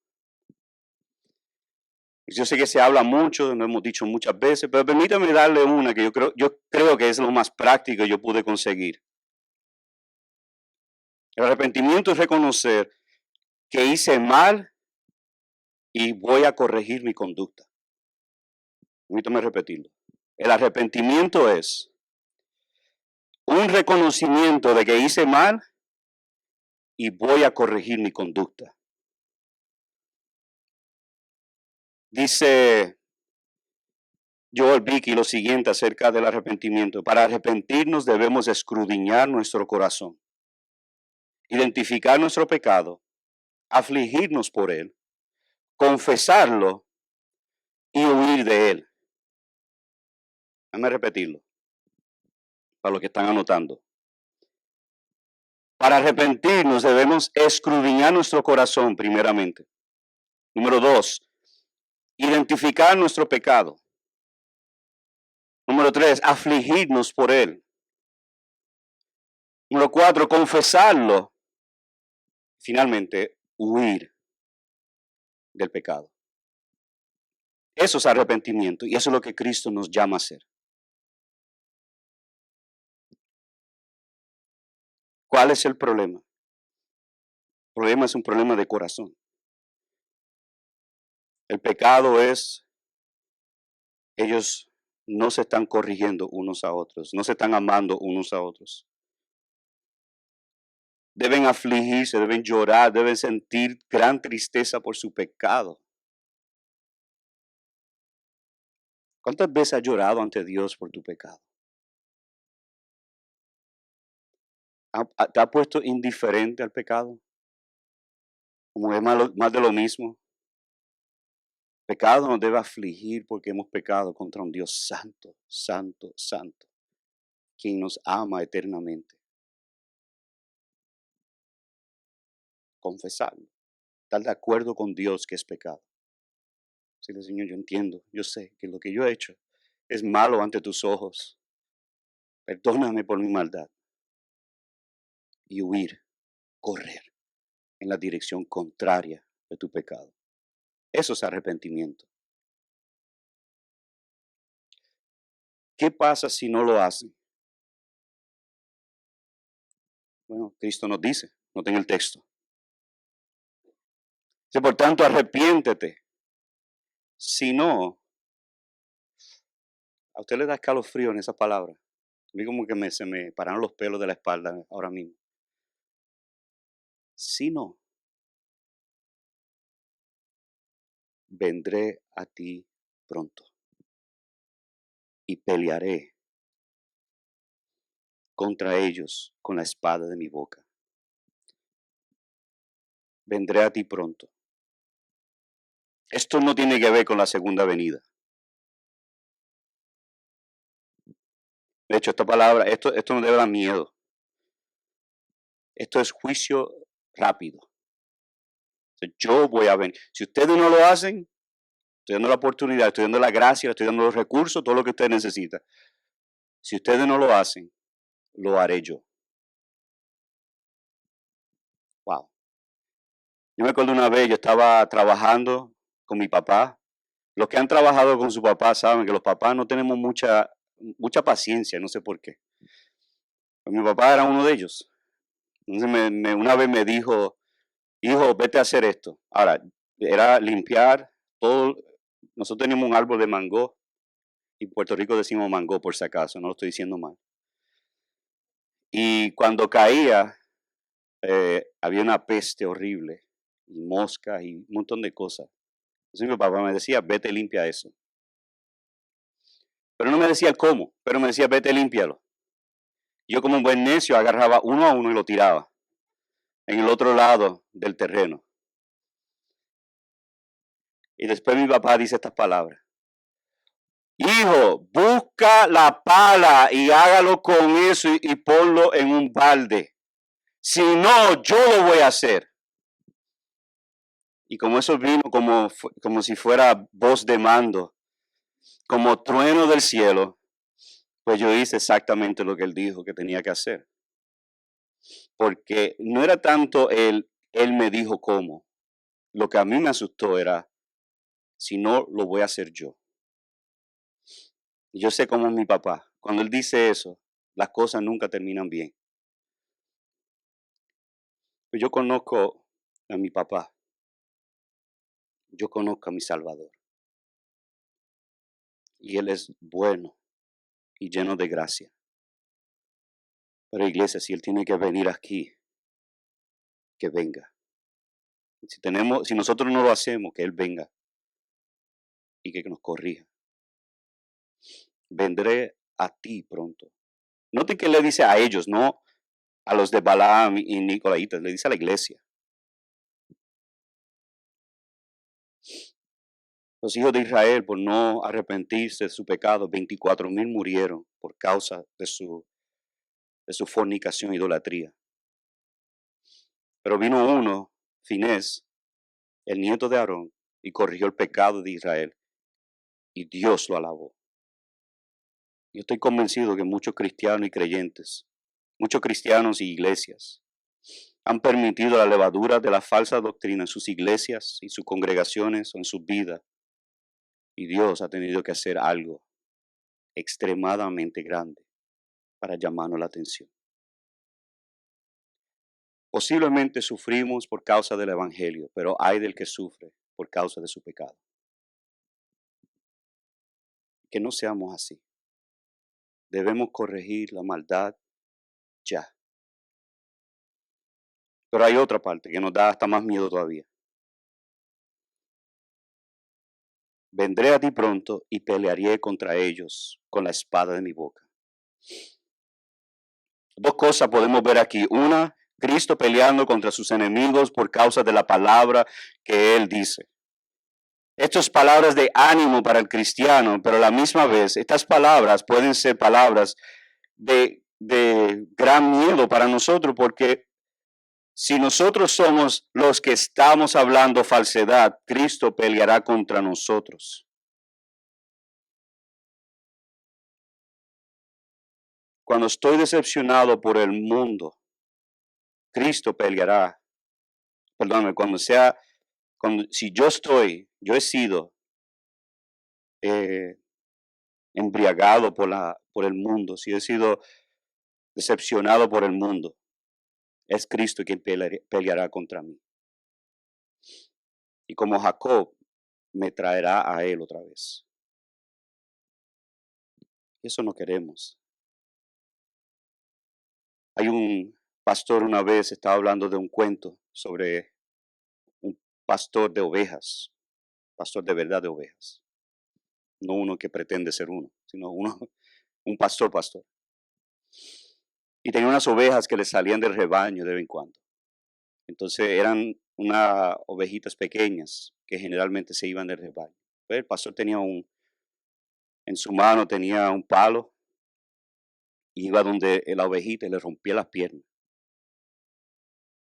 Yo sé que se habla mucho, lo hemos dicho muchas veces, pero permítame darle una que yo creo que es lo más práctico que yo pude conseguir. El arrepentimiento es reconocer que hice mal y voy a corregir mi conducta. Permítame repetirlo. El arrepentimiento es un reconocimiento de que hice mal y voy a corregir mi conducta. Dice Joel Bickey lo siguiente acerca del arrepentimiento. Para arrepentirnos debemos escudriñar nuestro corazón, identificar nuestro pecado, afligirnos por él, confesarlo y huir de él. Déjame repetirlo para los que están anotando. Para arrepentirnos debemos escudriñar nuestro corazón primeramente. Número 2, identificar nuestro pecado. Número 3, afligirnos por él. Número 4, confesarlo. Finalmente, huir del pecado. Eso es arrepentimiento y eso es lo que Cristo nos llama a hacer. ¿Cuál es el problema? El problema es un problema de corazón. El pecado es, ellos no se están corrigiendo unos a otros, no se están amando unos a otros. Deben afligirse, deben llorar, deben sentir gran tristeza por su pecado. ¿Cuántas veces has llorado ante Dios por tu pecado? ¿Te ha puesto indiferente al pecado? Como es más de lo mismo. Pecado nos debe afligir porque hemos pecado contra un Dios santo, santo, santo, quien nos ama eternamente. Confesarlo, estar de acuerdo con Dios que es pecado. Decirle, Señor, yo entiendo, yo sé que lo que yo he hecho es malo ante tus ojos. Perdóname por mi maldad. Y huir, correr en la dirección contraria de tu pecado. Eso es arrepentimiento. ¿Qué pasa si no lo hacen? Bueno, Cristo nos dice, no tenga el texto. Por tanto, arrepiéntete. Si no, a usted le da escalofrío en esa palabra. A mí como que se me pararon los pelos de la espalda ahora mismo. Si no, vendré a ti pronto y pelearé contra ellos con la espada de mi boca. Vendré a ti pronto. Esto no tiene que ver con la segunda venida. De hecho, esta palabra, esto no debe dar miedo. Esto es juicio rápido. Yo voy a venir. Si ustedes no lo hacen, estoy dando la oportunidad, estoy dando la gracia, estoy dando los recursos, todo lo que ustedes necesitan. Si ustedes no lo hacen, lo haré yo. Wow. Yo me acuerdo una vez, yo estaba trabajando con mi papá. Los que han trabajado con su papá saben que los papás no tenemos mucha paciencia, no sé por qué. Pero mi papá era uno de ellos. Entonces una vez me dijo, hijo, vete a hacer esto. Ahora, era limpiar todo. Nosotros teníamos un árbol de mango. Y en Puerto Rico decimos mango por si acaso, no lo estoy diciendo mal. Y cuando caía, había una peste horrible, y moscas y un montón de cosas. Entonces mi papá me decía, vete, limpia eso. Pero no me decía el cómo, pero me decía, vete, límpialo. Yo como un buen necio agarraba uno a uno y lo tiraba en el otro lado del terreno. Y después mi papá dice estas palabras. Hijo, busca la pala y hágalo con eso y ponlo en un balde. Si no, yo lo voy a hacer. Y como eso vino como si fuera voz de mando, como trueno del cielo, pues yo hice exactamente lo que él dijo que tenía que hacer. Porque no era tanto él me dijo cómo. Lo que a mí me asustó era, si no, lo voy a hacer yo. Y yo sé cómo es mi papá. Cuando él dice eso, las cosas nunca terminan bien. Yo conozco a mi papá. Yo conozco a mi Salvador. Y Él es bueno y lleno de gracia. Pero iglesia, si Él tiene que venir aquí, que venga. Si nosotros no lo hacemos, que Él venga y que nos corrija. Vendré a ti pronto. Note que le dice a ellos, no a los de Balaam y Nicolaitas, le dice a la iglesia. Los hijos de Israel, por no arrepentirse de su pecado, 24,000 murieron por causa de su fornicación e idolatría. Pero vino uno, Finés, el nieto de Aarón, y corrigió el pecado de Israel, y Dios lo alabó. Yo estoy convencido que muchos cristianos y creyentes, muchos cristianos y iglesias, han permitido la levadura de la falsa doctrina en sus iglesias y sus congregaciones o en sus vidas, y Dios ha tenido que hacer algo extremadamente grande para llamarnos la atención. Posiblemente sufrimos por causa del Evangelio, pero hay del que sufre por causa de su pecado. Que no seamos así. Debemos corregir la maldad ya. Pero hay otra parte que nos da hasta más miedo todavía. Vendré a ti pronto y pelearé contra ellos con la espada de mi boca. Dos cosas podemos ver aquí. Una, Cristo peleando contra sus enemigos por causa de la palabra que Él dice. Estas palabras de ánimo para el cristiano, pero a la misma vez, estas palabras pueden ser palabras de gran miedo para nosotros, porque si nosotros somos los que estamos hablando falsedad, Cristo peleará contra nosotros. Cuando estoy decepcionado por el mundo, Cristo peleará. Perdóname, si yo he sido embriagado por el mundo, si he sido decepcionado por el mundo, es Cristo quien peleará contra mí. Y como Jacob, me traerá a él otra vez. Eso no queremos. Hay un pastor una vez estaba hablando de un cuento sobre un pastor de ovejas, pastor de verdad de ovejas. No uno que pretende ser uno, sino un pastor. Y tenía unas ovejas que le salían del rebaño de vez en cuando. Entonces eran unas ovejitas pequeñas que generalmente se iban del rebaño. Pues el pastor en su mano tenía un palo, y iba donde la ovejita y le rompía las piernas.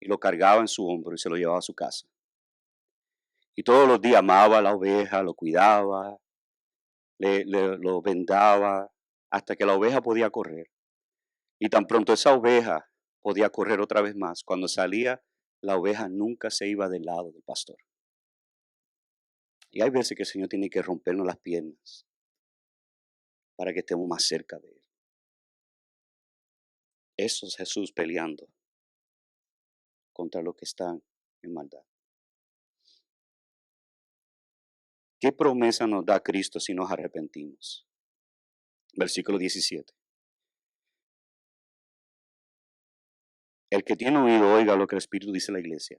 Y lo cargaba en su hombro y se lo llevaba a su casa. Y todos los días amaba a la oveja, lo cuidaba, lo vendaba, hasta que la oveja podía correr. Y tan pronto esa oveja podía correr otra vez más, cuando salía, la oveja nunca se iba del lado del pastor. Y hay veces que el Señor tiene que rompernos las piernas para que estemos más cerca de Él. Eso es Jesús peleando contra los que están en maldad. ¿Qué promesa nos da Cristo si nos arrepentimos? Versículo 17. El que tiene oído, oiga lo que el Espíritu dice a la iglesia.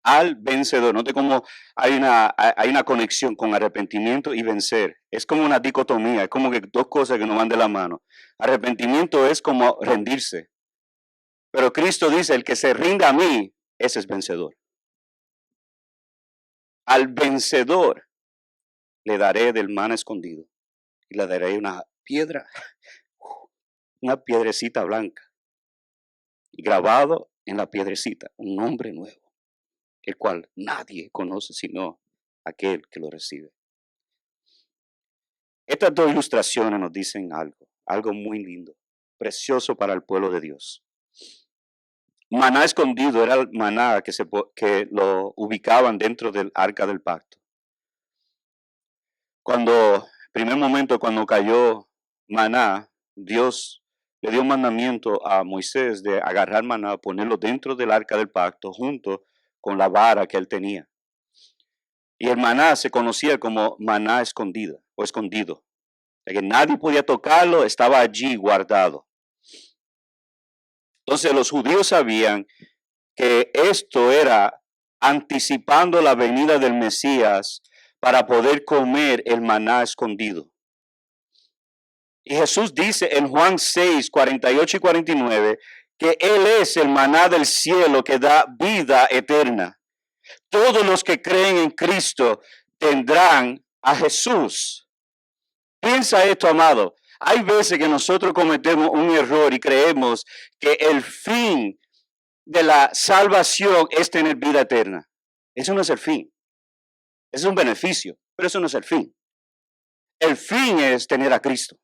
Al vencedor, note cómo hay una conexión con arrepentimiento y vencer. Es como una dicotomía, es como que dos cosas que no van de la mano. Arrepentimiento es como rendirse. Pero Cristo dice, el que se rinda a mí, ese es vencedor. Al vencedor le daré del maná escondido y le daré una piedra, una piedrecita blanca, y grabado en la piedrecita un nombre nuevo, el cual nadie conoce sino aquel que lo recibe. Estas dos ilustraciones nos dicen algo muy lindo, precioso para el pueblo de Dios. Maná escondido era el maná que lo ubicaban dentro del arca del pacto. Primer momento, cuando cayó maná, Dios le dio un mandamiento a Moisés de agarrar maná, ponerlo dentro del arca del pacto junto con la vara que él tenía. Y el maná se conocía como maná escondida o escondido. Que nadie podía tocarlo, estaba allí guardado. Entonces los judíos sabían que esto era anticipando la venida del Mesías para poder comer el maná escondido. Y Jesús dice en Juan 6, 48 y 49, que Él es el maná del cielo que da vida eterna. Todos los que creen en Cristo tendrán a Jesús. Piensa esto, amado. Hay veces que nosotros cometemos un error y creemos que el fin de la salvación es tener vida eterna. Eso no es el fin. Es un beneficio, pero eso no es el fin. El fin es tener a Cristo.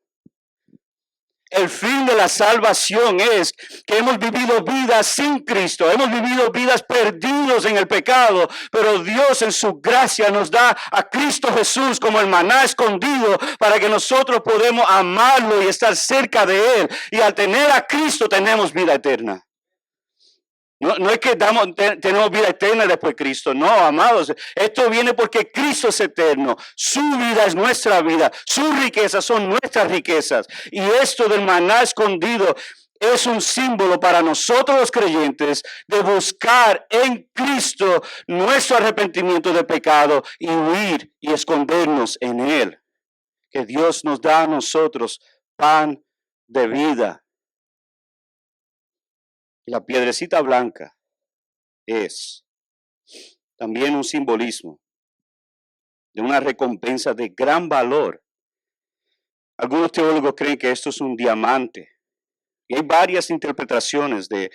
El fin de la salvación es que hemos vivido vidas sin Cristo, hemos vivido vidas perdidos en el pecado, pero Dios en su gracia nos da a Cristo Jesús como el maná escondido para que nosotros podamos amarlo y estar cerca de Él. Y al tener a Cristo tenemos vida eterna. No es que tenemos vida eterna después de Cristo, no, amados. Esto viene porque Cristo es eterno. Su vida es nuestra vida. Sus riquezas son nuestras riquezas. Y esto del maná escondido es un símbolo para nosotros los creyentes de buscar en Cristo nuestro arrepentimiento de pecado y huir y escondernos en Él. Que Dios nos da a nosotros pan de vida. La piedrecita blanca es también un simbolismo de una recompensa de gran valor. Algunos teólogos creen que esto es un diamante. Y hay varias interpretaciones de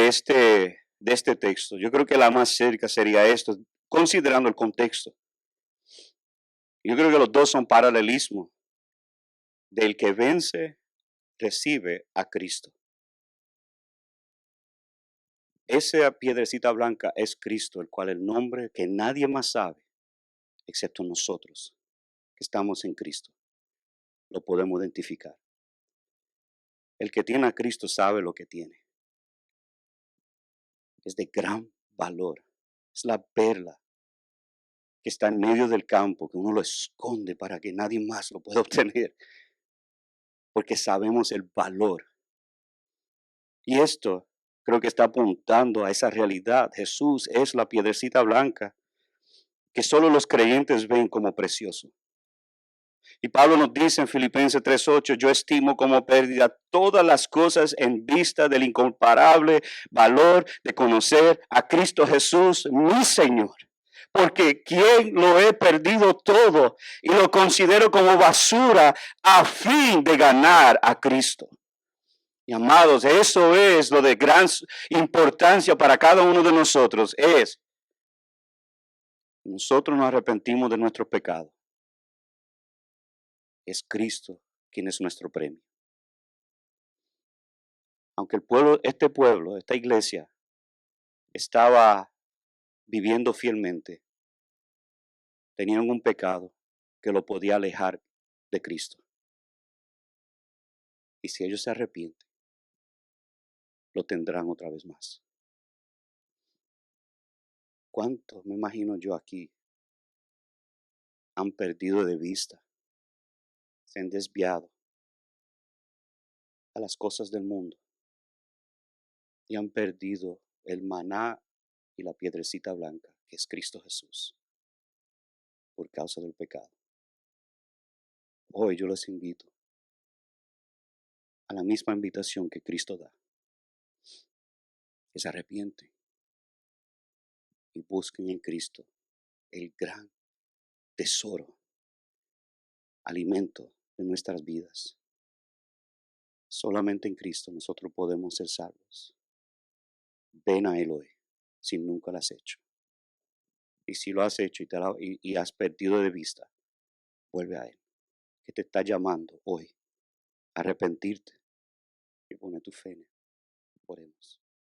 este texto. Yo creo que la más cerca sería esto, considerando el contexto. Yo creo que los dos son paralelismo. Del que vence, recibe a Cristo. Esa piedrecita blanca es Cristo, el cual el nombre que nadie más sabe, excepto nosotros, que estamos en Cristo, lo podemos identificar. El que tiene a Cristo sabe lo que tiene. Es de gran valor. Es la perla que está en medio del campo, que uno lo esconde para que nadie más lo pueda obtener. Porque sabemos el valor. Y esto creo que está apuntando a esa realidad. Jesús es la piedrecita blanca que solo los creyentes ven como precioso. Y Pablo nos dice en Filipenses 3:8, yo estimo como pérdida todas las cosas en vista del incomparable valor de conocer a Cristo Jesús, mi Señor. Porque quien lo he perdido todo y lo considero como basura a fin de ganar a Cristo. Y amados, eso es lo de gran importancia para cada uno de nosotros, nosotros nos arrepentimos de nuestros pecados. Es Cristo quien es nuestro premio. Aunque este pueblo, esta iglesia, estaba viviendo fielmente, tenían un pecado que lo podía alejar de Cristo. Y si ellos se arrepienten, lo tendrán otra vez más. ¿Cuántos, me imagino yo aquí, han perdido de vista, se han desviado a las cosas del mundo y han perdido el maná y la piedrecita blanca, que es Cristo Jesús, por causa del pecado? Hoy yo los invito a la misma invitación que Cristo da, que se arrepienten y busquen en Cristo el gran tesoro, alimento de nuestras vidas. Solamente en Cristo nosotros podemos ser salvos. Ven a Él hoy, si nunca lo has hecho. Y si lo has hecho y has perdido de vista, vuelve a Él, que te está llamando hoy a arrepentirte y poner tu fe en Él. Oremos.